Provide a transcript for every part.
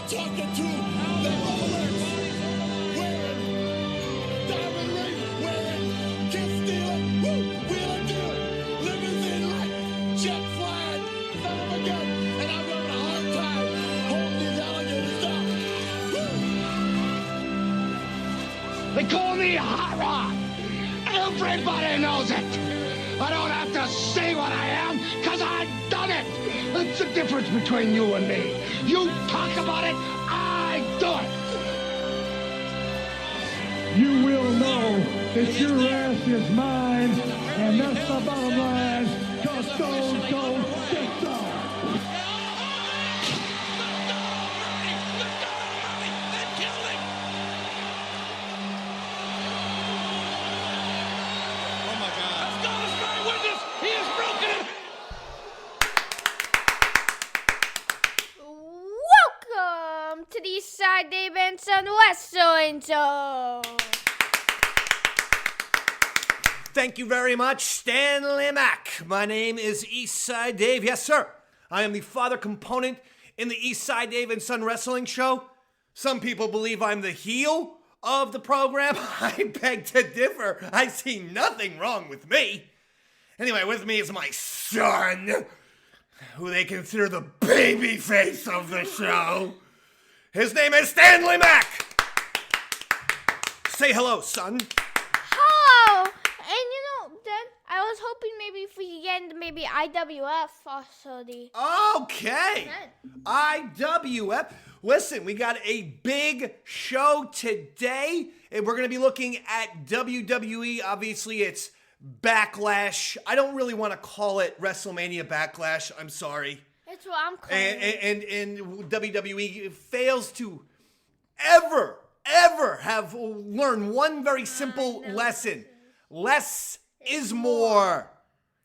talking to the Rolex wearing, diamond ring wearing, kiss stealing, woo, wheeling dealing, limousine like, jet flying, son of a gun, and I'm having a hard time holding these alligators down. Woo. They call me Hot Rod. Everybody knows it. I don't have to say what I am, because I've done it. That's the difference between you and me. You talk about it, I do it. You will know that your ass is mine, and that's the bottom line, because Stone Cold said so. To the Eastside Dave and Son Wrestling Show. Thank you very much, Stanley Mac. My name is Eastside Dave. Yes, sir. I am the father component in the Eastside Dave and Son Wrestling Show. Some people believe I'm the heel of the program. I beg to differ. I see nothing wrong with me. Anyway, with me is my son, who they consider the baby face of the show. His name is Stanley Mac. Say hello, son. Hello. And then I was hoping maybe if we could get into maybe IWF also the... Okay. IWF. Listen, we got a big show today, and we're going to be looking at WWE. Obviously, it's Backlash. I don't really want to call it WrestleMania Backlash. I'm sorry. That's what I'm calling it. And WWE fails to ever have learned one very simple lesson. Less is more.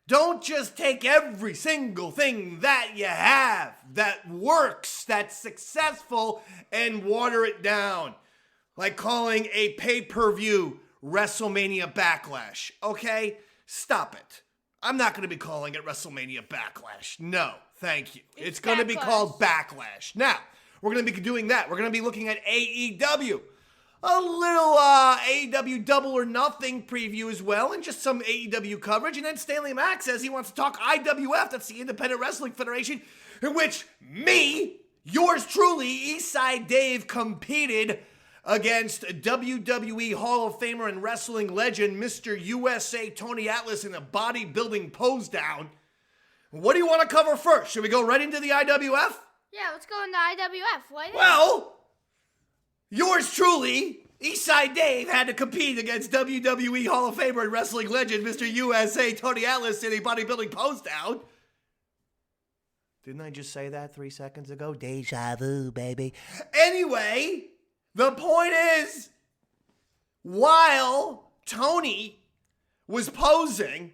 Don't just take every single thing that you have that works, that's successful, and water it down. Like calling a pay-per-view WrestleMania Backlash, okay? Stop it. I'm not going to be calling it WrestleMania Backlash. No, thank you. It's going to be called Backlash. Now, we're going to be doing that. We're going to be looking at AEW. A little AEW Double or Nothing preview as well, and just some AEW coverage. And then Stanley Mac says he wants to talk IWF, that's the Independent Wrestling Federation, in which me, yours truly, Eastside Dave, competed against WWE Hall of Famer and wrestling legend, Mr. USA Tony Atlas, in a bodybuilding pose down. What do you want to cover first? Should we go right into the IWF? Yeah, let's go into IWF. Well, yours truly, Eastside Dave, had to compete against WWE Hall of Famer and wrestling legend, Mr. USA Tony Atlas, in a bodybuilding pose down. Didn't I just say that 3 seconds ago? Deja vu, baby. Anyway, the point is, while Tony was posing,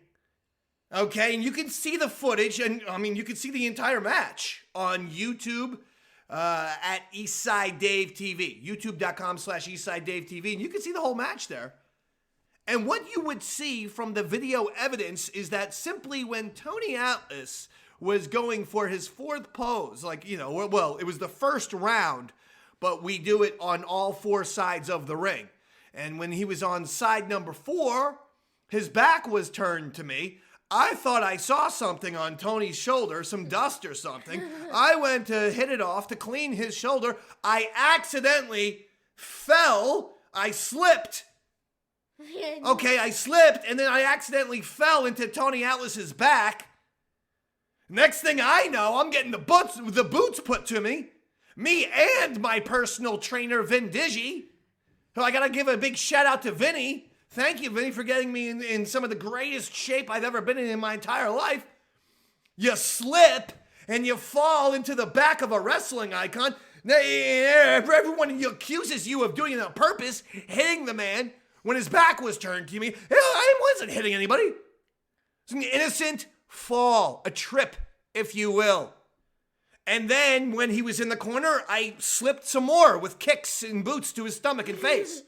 okay, and you can see the footage, and I mean, you can see the entire match on YouTube at Eastside Dave TV, youtube.com/Eastside Dave TV, and you can see the whole match there. And what you would see from the video evidence is that simply when Tony Atlas was going for his fourth pose, like, well, it was the first round, but we do it on all four sides of the ring. And when he was on side number 4, his back was turned to me. I thought I saw something on Tony's shoulder, some dust or something. I went to hit it off to clean his shoulder. I accidentally fell. I slipped. Okay, I slipped, and then I accidentally fell into Tony Atlas's back. Next thing I know, I'm getting the boots put to me. Me and my personal trainer, Vin Digi. So I got to give a big shout out to Vinny. Thank you, Vinny, for getting me in some of the greatest shape I've ever been in my entire life. You slip and you fall into the back of a wrestling icon. Everyone accuses you of doing it on purpose, hitting the man when his back was turned to me. I wasn't hitting anybody. It's an innocent fall, a trip, if you will. And then when he was in the corner, I slipped some more with kicks and boots to his stomach and face.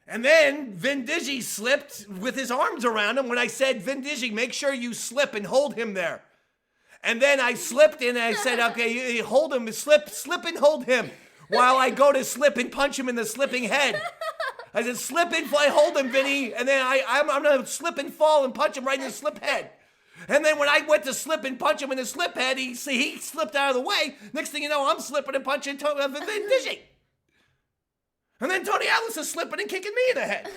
And then Vin Digi slipped with his arms around him when I said, Vin Digi, make sure you slip and hold him there. And then I slipped and I said, okay, you hold him, slip and hold him while I go to slip and punch him in the slipping head. I said, slip and hold him, Vinny. And then I'm going to slip and fall and punch him right in the slip head. And then when I went to slip and punch him in the slip head, he slipped out of the way. Next thing you know, I'm slipping and punching Vin Dizzy. And then Tony Atlas is slipping and kicking me in the head.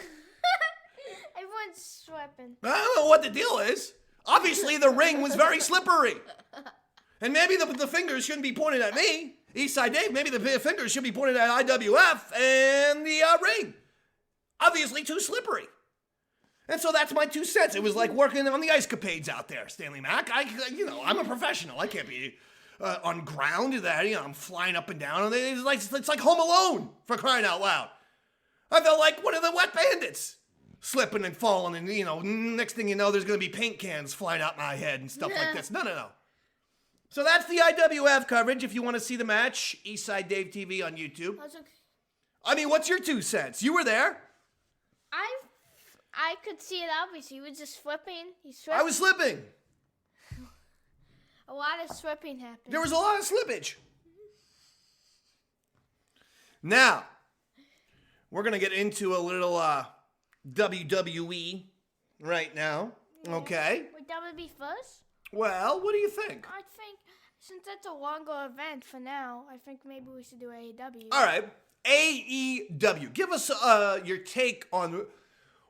Everyone's slipping. I don't know what the deal is. Obviously, the ring was very slippery. And maybe the fingers shouldn't be pointed at me. Eastside Dave, maybe the fingers should be pointed at IWF and the ring. Obviously, too slippery. And so that's my 2 cents. It was like working on the ice capades out there, Stanley Mac. I'm a professional. I can't be on ground that, I'm flying up and down. It's like Home Alone, for crying out loud. I felt like one of the wet bandits, slipping and falling, and next thing you know, there's going to be paint cans flying out my head and stuff like this. No. So that's the IWF coverage. If you want to see the match, Eastside Dave TV on YouTube. What's your 2 cents? You were there. I could see it obviously. He was just flipping. I was slipping. A lot of slipping happened. There was a lot of slippage. Now, we're going to get into a little WWE right now. Okay. Would WWE be first? Well, what do you think? I think since that's a longer event for now, I think maybe we should do AEW. All right. AEW. Give us your take on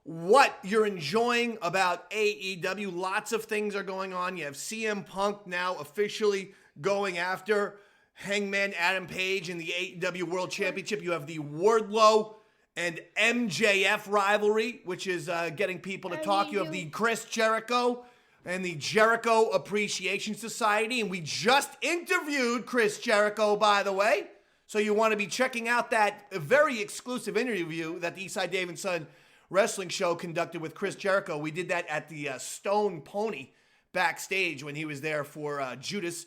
what you're enjoying about AEW. Lots of things are going on. You have CM Punk now officially going after Hangman Adam Page in the AEW World Championship. You have the Wardlow and MJF rivalry, which is getting people to talk. You have the Chris Jericho and the Jericho Appreciation Society. And we just interviewed Chris Jericho, by the way. So you want to be checking out that very exclusive interview that the Eastside Dave & Son Wrestling Show conducted with Chris Jericho. We did that at the Stone Pony backstage when he was there for Judas.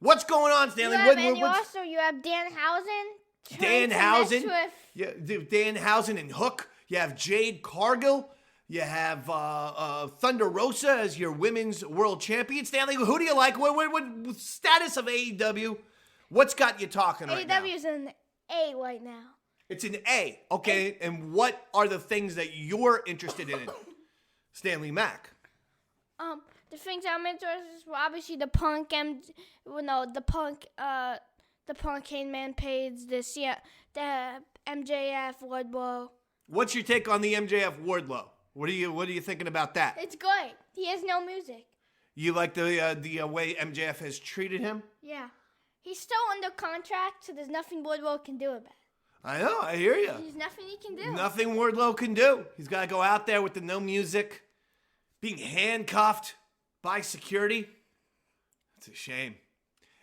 What's going on, Stanley? You have Danhausen. Danhausen and Hook. You have Jade Cargill. You have Thunder Rosa as your women's world champion. Stanley, who do you like? What status of AEW? What's got you talking right now? AEW is an A right now. It's an A, okay? And what are the things that you're interested in, Stanley Mac? The things I'm interested in, obviously the Punk, the Punk Hangman Page, the MJF Wardlow. What's your take on the MJF Wardlow? What are you thinking about that? It's great. He has no music. You like the way MJF has treated him? Yeah, he's still under contract, so there's nothing Wardlow can do about it. I know, I hear you. There's nothing he can do. Nothing Wardlow can do. He's got to go out there with the no music, being handcuffed by security. It's a shame.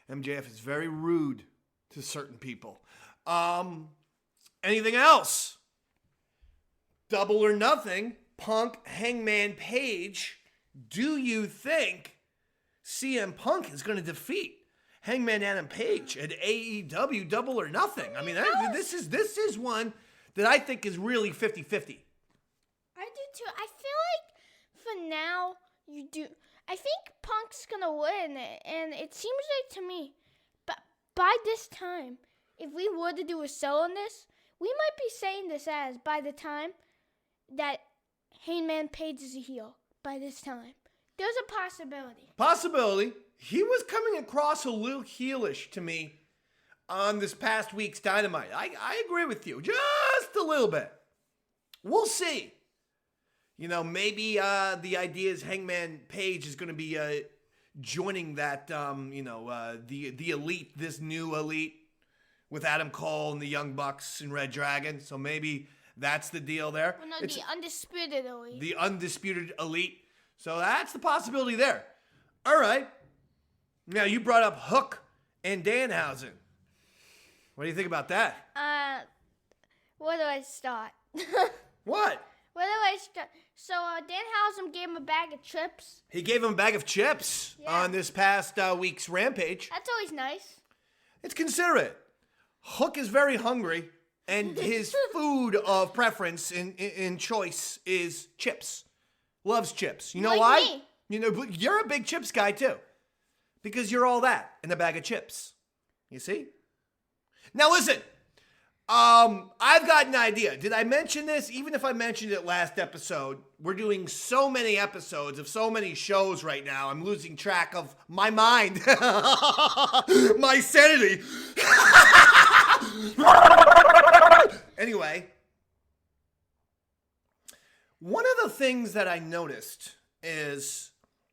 MJF is very rude to certain people. Anything else? Double or Nothing, Punk, Hangman Page. Do you think CM Punk is going to defeat Hangman Adam Page at AEW Double or Nothing? I mean, this is one that I think is really 50-50. I do too. I feel like for now you do. I think Punk's gonna win, and it seems like to me, but by this time, if we were to do a show on this, we might be saying this as by the time that Hangman Page is a heel. By this time, there's a possibility. Possibility. He was coming across a little heelish to me on this past week's Dynamite. I agree with you. Just a little bit. We'll see. Maybe the idea is Hangman Page is going to be joining that, the elite, this new elite with Adam Cole and the Young Bucks and Red Dragon. So maybe that's the deal there. Well, no, the Undisputed Elite. The Undisputed Elite. So that's the possibility there. All right. Now, you brought up Hook and Danhausen. What do you think about that? Where do I start? What? Where do I start? So, Danhausen gave him a bag of chips. He gave him a bag of chips on this past week's Rampage. That's always nice. It's considerate. Hook is very hungry, and his food of preference in choice is chips. Loves chips. You know like why? Me. But you're a big chips guy, too. because you're all that in a bag of chips. You see? Now listen, I've got an idea. Did I mention this? Even if I mentioned it last episode, we're doing so many episodes of so many shows right now, I'm losing track of my mind. My sanity. Anyway, one of the things that I noticed is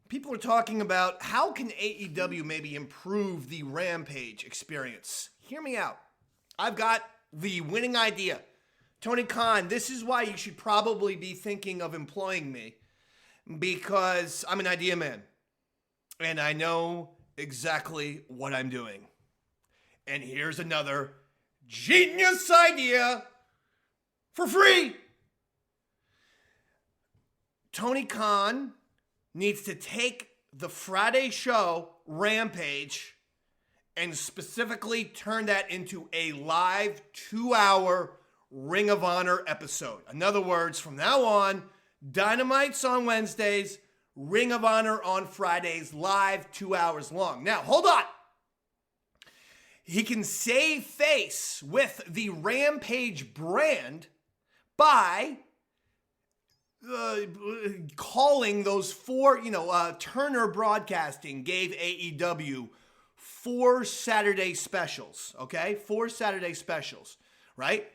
people are talking about how can AEW maybe improve the Rampage experience. Hear me out. I've got the winning idea. Tony Khan, this is why you should probably be thinking of employing me, because I'm an idea man and I know exactly what I'm doing. And here's another genius idea for free. Tony Khan needs to take the Friday show, Rampage, and specifically turn that into a live 2-hour Ring of Honor episode. In other words, from now on, Dynamite's on Wednesdays, Ring of Honor on Fridays, live 2 hours long. Now, hold on. He can save face with the Rampage brand by calling those four, Turner Broadcasting gave AEW 4 Saturday specials, okay? 4 Saturday specials, right?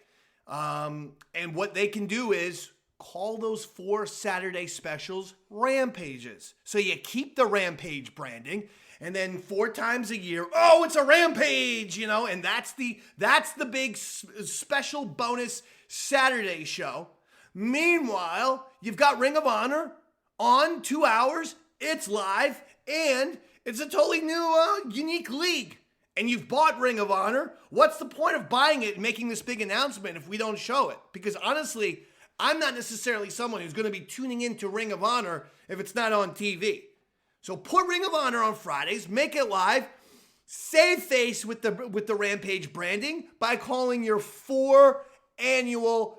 And what they can do is call those 4 Saturday specials Rampages. So you keep the Rampage branding, and then 4 times a year, oh, it's a Rampage, and that's the big special bonus Saturday show. Meanwhile, you've got Ring of Honor on 2 hours, it's live, and it's a totally new, unique league. And you've bought Ring of Honor. What's the point of buying it and making this big announcement if we don't show it? Because honestly, I'm not necessarily someone who's going to be tuning into Ring of Honor if it's not on TV. So put Ring of Honor on Fridays, make it live, save face with the Rampage branding by calling your 4 annual,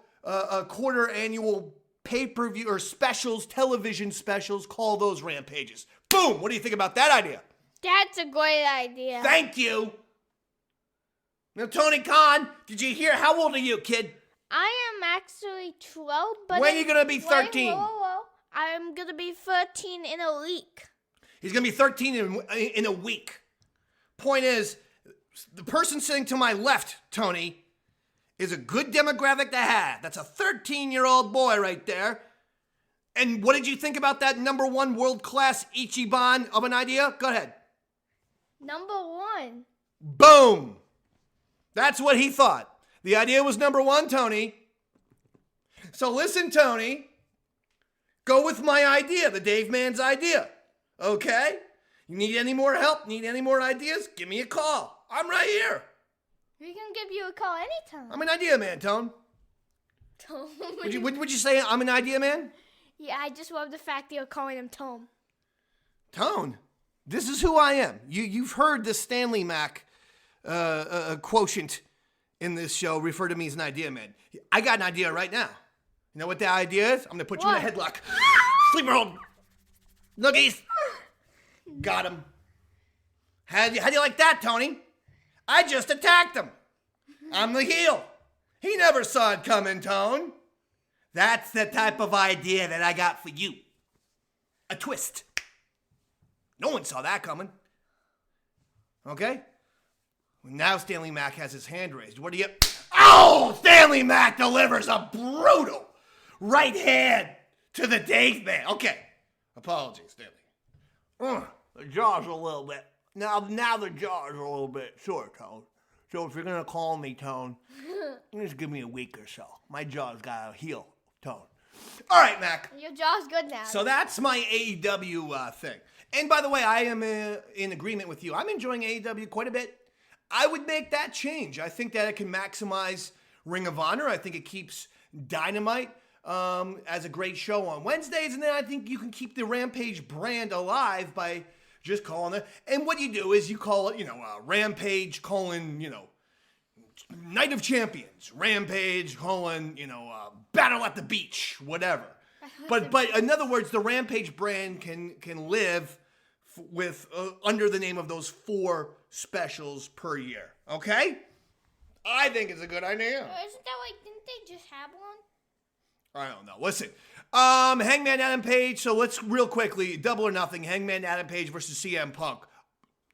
quarter annual pay-per-view or specials, television specials, call those Rampages. Boom! What do you think about that idea? That's a great idea. Thank you. Now, Tony Khan, did you hear? How old are you, kid? I am actually 12, but... When are you going to be 13? Whoa. I'm going to be 13 in a week. He's going to be 13 in a week. Point is, the person sitting to my left, Tony, is a good demographic to have. That's a 13-year-old boy right there. And what did you think about that number 1 world-class Ichiban of an idea? Go ahead. Number 1. Boom. That's what he thought. The idea was number 1, Tony. So listen, Tony. Go with my idea, the Dave Man's idea. Okay? You need any more help? Need any more ideas? Give me a call. I'm right here. We can give you a call anytime. I'm an idea man, Tone. Tome. Would you say I'm an idea man? Yeah, I just love the fact that you're calling him Tome. Tone, this is who I am. You've heard the Stanley Mac quotient in this show refer to me as an idea man. I got an idea right now. You know what the idea is? I'm going to put you in a headlock. Sleeper hold. Noogies. Got him. How do you like that, Tony? I just attacked him. I'm the heel. He never saw it coming, Tone. That's the type of idea that I got for you. A twist. No one saw that coming. Okay? Now Stanley Mac has his hand raised. What do you... Oh! Stanley Mac delivers a brutal right hand to the Dave Man. Okay. Apologies, Stanley. The jaw's a little bit... Now the jaw's a little bit sore, Tone. So if you're going to call me, Tone, just give me a week or so. My jaw's got to heal, Tone. All right, Mac. Your jaw's good now. So that's my AEW thing. And by the way, I am in agreement with you. I'm enjoying AEW quite a bit. I would make that change. I think that it can maximize Ring of Honor. I think it keeps Dynamite as a great show on Wednesdays. And then I think you can keep the Rampage brand alive by just calling it. And what you do is you call it, Rampage colon, Night of Champions. Rampage colon, Battle at the Beach, whatever. But in other words, the Rampage brand can live with under the name of those 4 specials per year. Okay? I think it's a good idea. Isn't that like, didn't they just have one? I don't know. Listen, Hangman Adam Page. So let's real quickly, Double or Nothing. Hangman Adam Page versus CM Punk.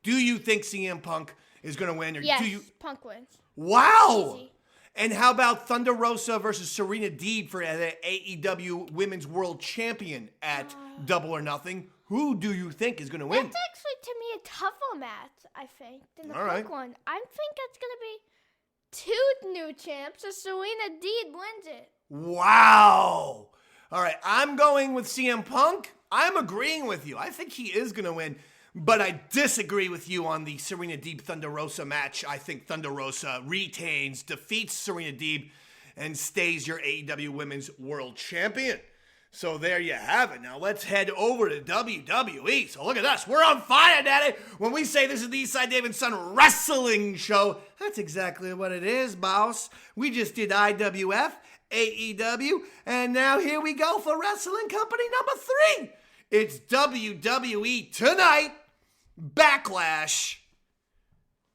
Do you think CM Punk is going to win? Or Yes, do you? Punk wins. Wow. Easy. And how about Thunder Rosa versus Serena Deeb for the AEW Women's World Champion at Double or Nothing? Who do you think is going to win? That's actually, to me, a tougher match, I think, than the All Punk right. one. I think it's going to be 2 new champs, so Serena Deeb wins it. Wow. All right, I'm going with CM Punk. I'm agreeing with you. I think he is going to win, but I disagree with you on the Serena Deeb Thunder Rosa match. I think Thunder Rosa retains, defeats Serena Deeb, and stays your AEW Women's World Champion. So there you have it. Now let's head over to WWE. So look at us. We're on fire, Daddy. When we say this is the Eastside Dave and Son Wrestling Show, that's exactly what it is, boss. We just did IWF, AEW, and now here we go for Wrestling Company number 3. It's WWE Tonight, Backlash,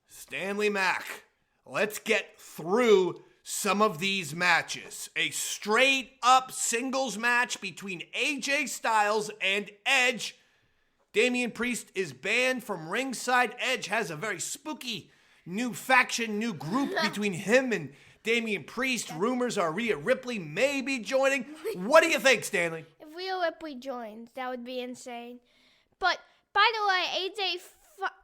Stanley Mac. Let's get through some of these matches. A straight up singles match between AJ Styles and Edge. Damian Priest is banned from ringside. Edge has a very spooky new faction, new group between him and Damian Priest. Rumors are Rhea Ripley may be joining. What do you think, Stanley? If Rhea Ripley joins, that would be insane. But, by the way,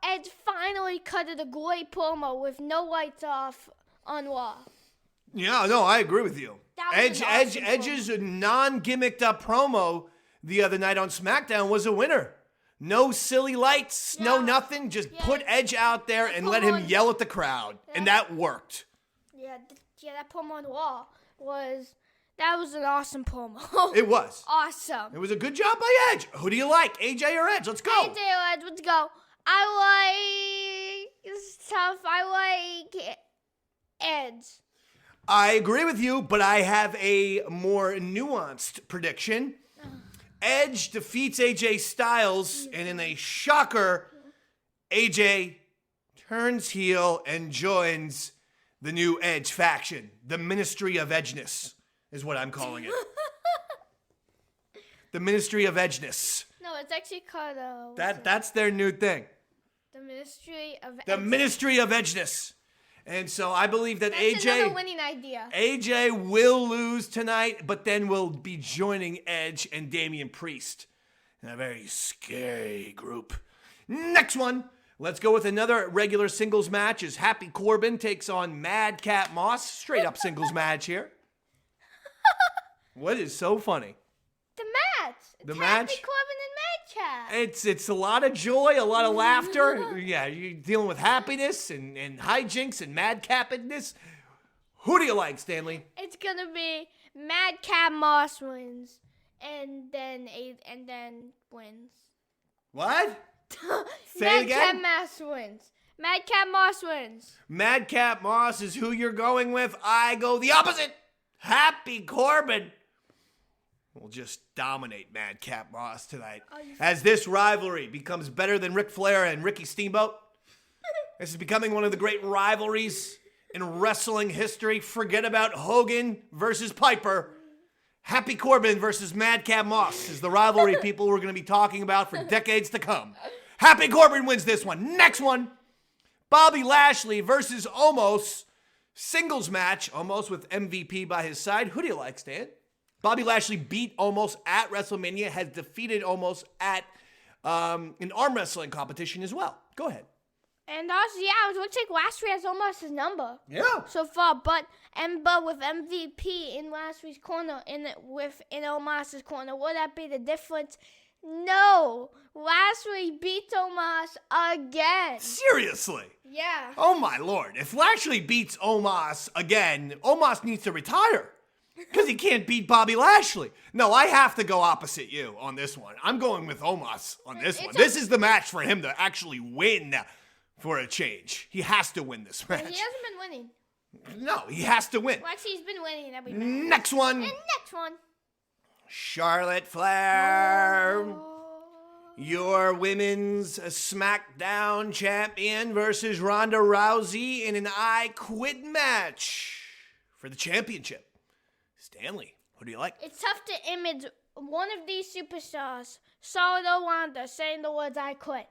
Edge finally cut a great promo with no lights off on Raw. Yeah, no, I agree with you. Edge's non-gimmicked up promo the other night on SmackDown was a winner. No silly lights, no nothing. Just put Edge out there and let him yell at the crowd. And that worked. Yeah, that promo on Raw was an awesome promo. It was. Awesome. It was a good job by Edge. Who do you like, AJ or Edge? Let's go. AJ or Edge, let's go. It's tough. I like Edge. I agree with you, but I have a more nuanced prediction. Edge defeats AJ Styles, and in a shocker, AJ turns heel and joins the new Edge faction. The Ministry of Edgeness is what I'm calling it. The Ministry of Edgeness. No, it's actually called That's their new thing. the Ministry of The Ministry of Edgeness. And so I believe that That's another winning idea. AJ will lose tonight, but then will be joining Edge and Damian Priest in a very scary group. Next one, let's go with another regular singles match as Happy Corbin takes on Madcap Moss. Straight up singles match here. What is so funny? The match. The Happy match? Corbin and Madcap. It's a lot of joy, a lot of laughter. Yeah, you're dealing with happiness and hijinks and madcapness. Who do you like, Stanley? It's gonna be Madcap Moss wins, and then wins. What? Say it again? Madcap Moss wins. Madcap Moss is who you're going with. I go the opposite. Happy Corbin will just dominate Madcap Moss tonight as this rivalry becomes better than Ric Flair and Ricky Steamboat. This is becoming one of the great rivalries in wrestling history. Forget about Hogan versus Piper. Happy Corbin versus Madcap Moss is the rivalry people were going to be talking about for decades to come. Happy Corbin wins this one. Next one, Bobby Lashley versus Omos. Singles match, Omos with MVP by his side. Who do you like, Stan? Bobby Lashley beat Omos at WrestleMania, has defeated Omos at an arm wrestling competition as well. Go ahead. And also, it looks like Lashley has almost his number. Yeah. So far, but with MVP in Lashley's corner, in Omos's corner, will that be the difference? No, Lashley beats Omos again. Seriously? Yeah. Oh my Lord! If Lashley beats Omos again, Omos needs to retire. Because he can't beat Bobby Lashley. No, I have to go opposite you on this one. I'm going with Omos on this one. This is the match for him to actually win for a change. He has to win this match. He hasn't been winning. No, he has to win. Well, actually, he's been winning every match. Next one. And next one. Charlotte Flair. your women's SmackDown champion versus Ronda Rousey in an I Quit match for the championship. Stanley, who do you like? It's tough to image one of these superstars, Solid or Wanda, saying the words "I quit,"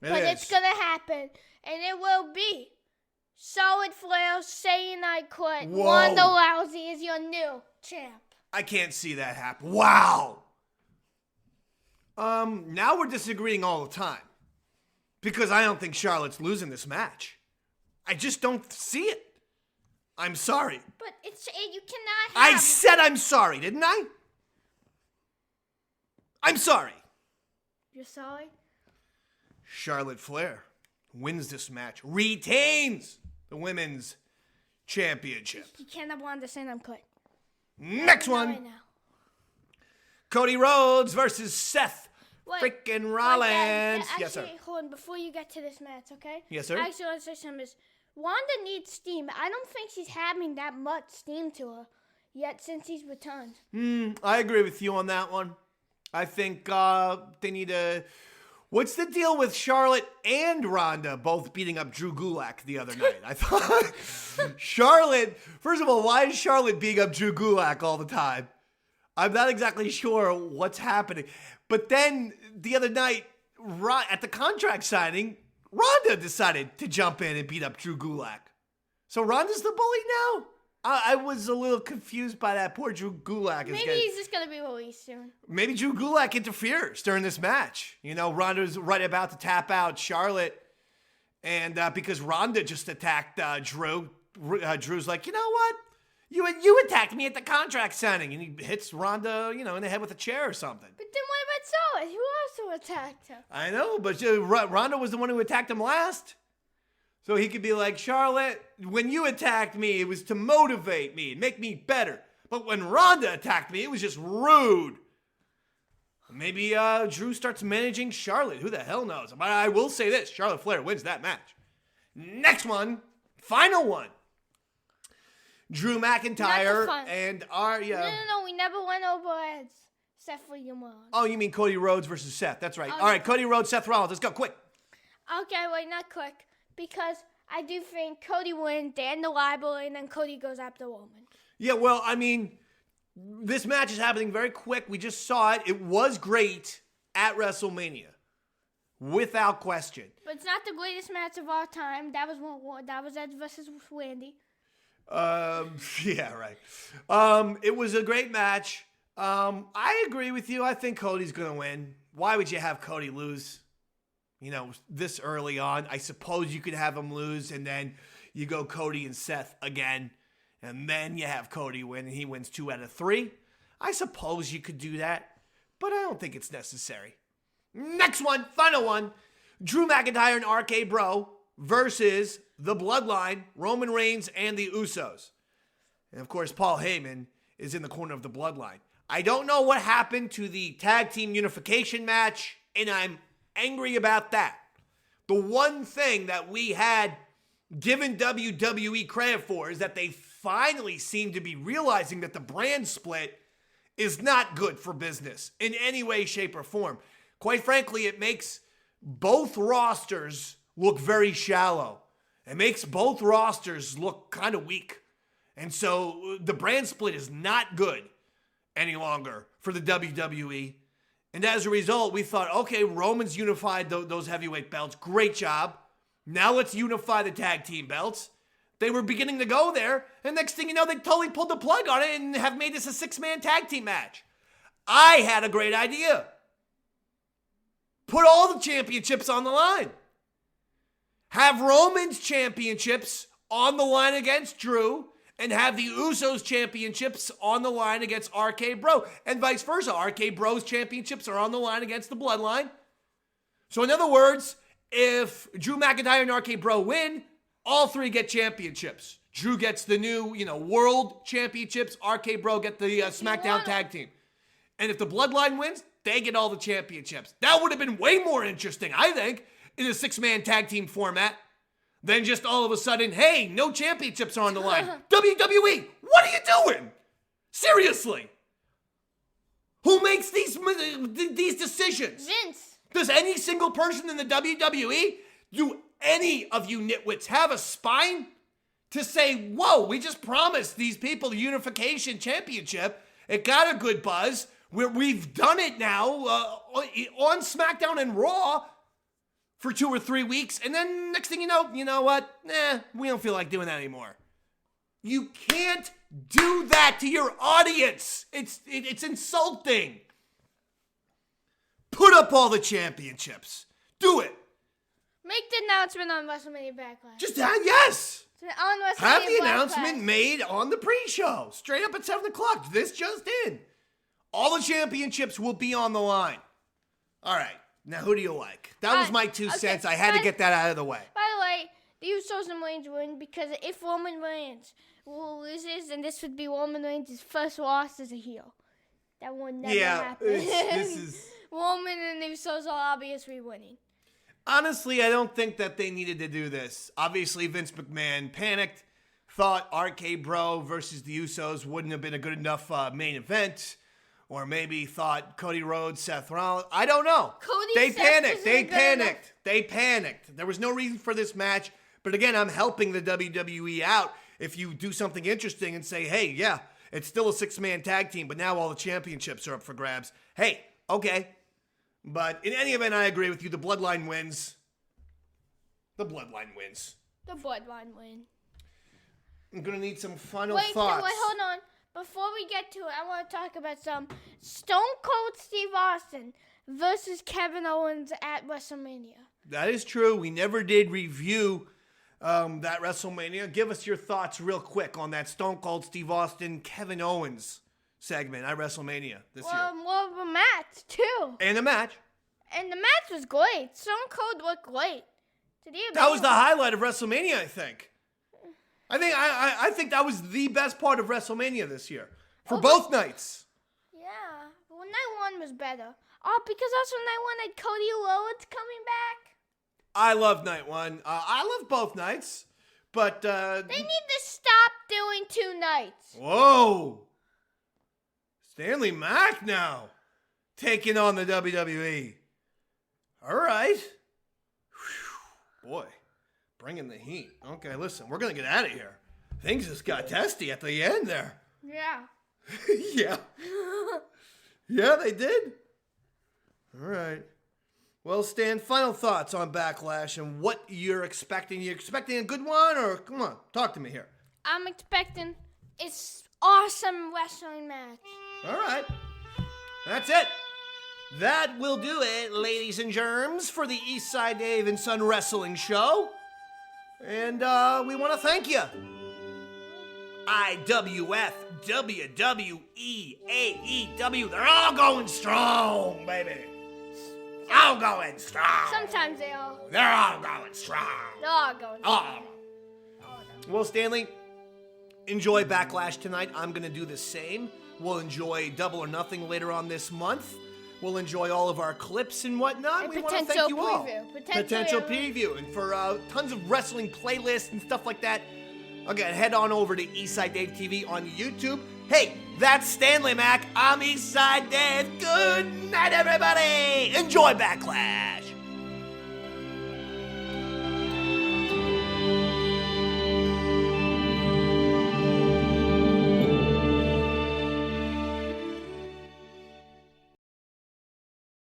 but it's gonna happen, and it will be Solid Flair saying "I quit." Whoa. Ronda Rousey is your new champ. I can't see that happen. Wow. Now we're disagreeing all the time because I don't think Charlotte's losing this match. I just don't see it. I'm sorry. But you cannot have. I said I'm sorry, didn't I? I'm sorry. You're sorry? Charlotte Flair wins this match, retains the women's championship. You can't have Wanda saying "I'm quit." Next one. Right now. Cody Rhodes versus Seth freaking Rollins. Actually, Yes, sir. hold on. Before you get to this match, okay? Yes, sir. I actually want to say something. Wanda needs steam. I don't think she's having that much steam to her yet since he's returned. I agree with you on that one. I think they need to... What's the deal with Charlotte and Ronda both beating up Drew Gulak the other night? I thought Charlotte... First of all, why is Charlotte beating up Drew Gulak all the time? I'm not exactly sure what's happening. But then the other night, at the contract signing, Ronda decided to jump in and beat up Drew Gulak. So Ronda's the bully now? I was a little confused by that. Poor Drew Gulak. Maybe he's just going to be released soon. Maybe Drew Gulak interferes during this match. You know, Ronda's right about to tap out Charlotte. And because Ronda just attacked Drew, Drew's like, you know what? You attacked me at the contract signing. And he hits Ronda, in the head with a chair or something. But then what about Solid? Who also attacked him? I know, but Ronda was the one who attacked him last. So he could be like, Charlotte, when you attacked me, it was to motivate me, make me better. But when Ronda attacked me, it was just rude. Maybe Drew starts managing Charlotte. Who the hell knows? But I will say this, Charlotte Flair wins that match. Next one, final one. Drew McIntyre and Arya. No, we never went over as Seth freaking Rollins. Oh, you mean Cody Rhodes versus Seth. That's right. All right, Cody Rhodes, Seth Rollins. Let's go, quick. Okay, wait, not quick. Because I do think Cody wins, Dan the libel, and then Cody goes after Roman. Yeah, well, I mean, this match is happening very quick. We just saw it. It was great at WrestleMania. Without question. But it's not the greatest match of all time. That was Edge versus Randy. Yeah, right. It was a great match. I agree with you. I think Cody's going to win. Why would you have Cody lose? This early on. I suppose you could have him lose, and then you go Cody and Seth again, and then you have Cody win, and he wins 2 out of 3. I suppose you could do that, but I don't think it's necessary. Next one, final one. Drew McIntyre and RK Bro versus the Bloodline, Roman Reigns, and the Usos. And, of course, Paul Heyman is in the corner of the Bloodline. I don't know what happened to the tag team unification match, and I'm angry about that. The one thing that we had given WWE credit for is that they finally seem to be realizing that the brand split is not good for business in any way, shape, or form. Quite frankly, it makes both rosters look very shallow. It makes both rosters look kind of weak. And so the brand split is not good any longer for the WWE. And as a result, we thought, okay, Roman's unified those heavyweight belts. Great job. Now let's unify the tag team belts. They were beginning to go there. And next thing you know, they totally pulled the plug on it and have made this a 6-man tag team match. I had a great idea. Put all the championships on the line. Have Roman's championships on the line against Drew. And have the Usos championships on the line against RK Bro. And vice versa. RK Bro's championships are on the line against the Bloodline. So in other words, if Drew McIntyre and RK Bro win, all 3 get championships. Drew gets the new, world championships. RK Bro get the SmackDown tag team. And if the Bloodline wins, they get all the championships. That would have been way more interesting, I think, in a 6-man tag team format. Then just all of a sudden, hey, no championships are on the line. WWE, what are you doing? Seriously. Who makes these decisions? Vince. Does any single person in the WWE, do any of you nitwits have a spine to say, whoa, we just promised these people the Unification Championship. It got a good buzz. We've done it now on SmackDown and Raw for 2 or 3 weeks. And then next thing you know what? We don't feel like doing that anymore. You can't do that to your audience. It's insulting. Put up all the championships. Do it. Make the announcement on WrestleMania Backlash. Just yes. On WrestleMania Have the Backlash. announcement made on the pre-show. Straight up at 7 o'clock. This just in. All the championships will be on the line. All right. Now, who do you like? That was my 2 cents. I had to get that out of the way. By the way, the Usos and Reigns win because if Roman Reigns loses, then this would be Roman Reigns' first loss as a heel. That would never happen. This is... Roman and the Usos are obviously winning. Honestly, I don't think that they needed to do this. Obviously, Vince McMahon panicked, thought RK Bro versus the Usos wouldn't have been a good enough main event, or maybe thought Cody Rhodes, Seth Rollins. I don't know. They panicked. They panicked. There was no reason for this match. But again, I'm helping the WWE out. If you do something interesting and say, hey, yeah, it's still a 6-man tag team, but now all the championships are up for grabs. Hey, okay. But in any event, I agree with you. The Bloodline wins. The Bloodline wins. The Bloodline win. I'm going to need some final thoughts. Wait, hold on. Before we get to it, I want to talk about some Stone Cold Steve Austin versus Kevin Owens at WrestleMania. That is true. We never did review that WrestleMania. Give us your thoughts real quick on that Stone Cold Steve Austin, Kevin Owens segment at WrestleMania this year. More of a match, too. And a match. And the match was great. Stone Cold looked great. That was the highlight of WrestleMania, I think. I think that was the best part of WrestleMania this year. For both nights. Yeah. Well, night 1 was better. Oh, because also night 1 had Cody Rhodes coming back. I love night 1. I love both nights. But, they need to stop doing 2 nights. Whoa. Stanley Mac now. Taking on the WWE. All right. Whew. Boy. Bringing the heat. Okay, listen, we're going to get out of here. Things just got testy at the end there. Yeah. Yeah. Yeah, they did. All right. Well, Stan, final thoughts on Backlash and what you're expecting. You expecting a good one, or come on, talk to me here. I'm expecting it's awesome wrestling match. All right. That's it. That will do it, ladies and germs, for the Eastside Dave and Son Wrestling Show. And we want to thank you. IWF, WWE, AEW, they're all going strong, baby. All going strong. Sometimes they all. They're all going strong. They're all going strong. Well, Stanley, enjoy Backlash tonight. I'm going to do the same. We'll enjoy Double or Nothing later on this month. We'll enjoy all of our clips and whatnot. And we want to thank you all. Potential preview. And for tons of wrestling playlists and stuff like that, again, head on over to Eastside Dave TV on YouTube. Hey, that's Stanley Mac. I'm Eastside Dave. Good night, everybody. Enjoy Backlash.